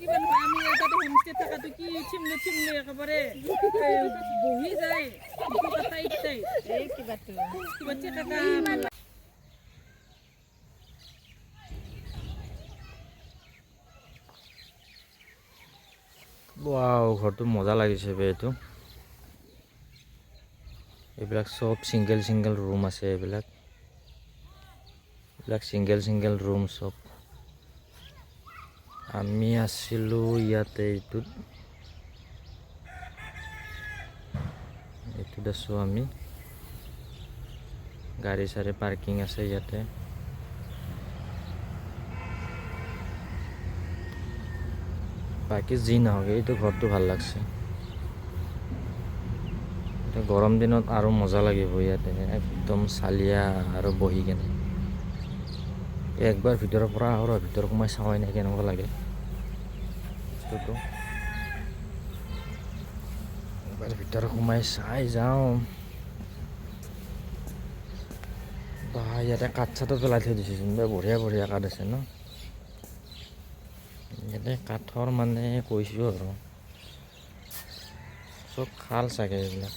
কিবা নহয় আমি এটা হোমষ্টে থাকাটো কি চিমলে চিমলে একেবাৰে বহি যায় ইটো কথা ইটাই এই কিবাটো কিবা ঠেকা ওয়াও ঘৰটো মজা লাগিছে বে এইটো এইবিলাক সব সিঙ্গেল সিঙ্গেল ৰুম আছে এইবিলাক সিঙ্গেল সিঙ্গেল ৰুম সব আমি আছিলো ইয়াতে এইটোত আছো আমি গাড়ী চাৰি পাৰ্কিং আছে ইয়াতে বাকি যি নহওক এইটো ঘৰটো ভাল লাগছে গৰম দিনত আৰু মজা লাগিব ইয়াতে একদম চালিয়া আৰু বহি কেনে একবাৰ ভিতৰৰ পৰা আৰু ভিতৰ সোমাই চাওঁই নাই কেনেকুৱা লাগে বস্তুটো একবাৰ ভিতৰ সোমাই চাই যাওঁ বা ইয়াতে কাঠ চাঠো পেলাই থৈ দিছেচোন বঢ়িয়া বঢ়িয়া কাঠ আছে ন ইয়াতে কাঠৰ মানে কৈছোঁ আৰু চব খাল চাগে এইবিলাক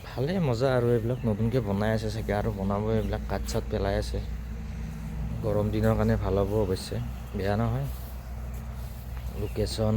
ভালে মজা আৰু এইবিলাক নতুনকৈ বনাই আছে চাগে আৰু বনাব এইবিলাক কাঠ চাঠ পেলাই আছে গৰম দিনৰ কাৰণে ভাল হ'ব অৱশ্যে বেয়া নহয় লোকেশ্যন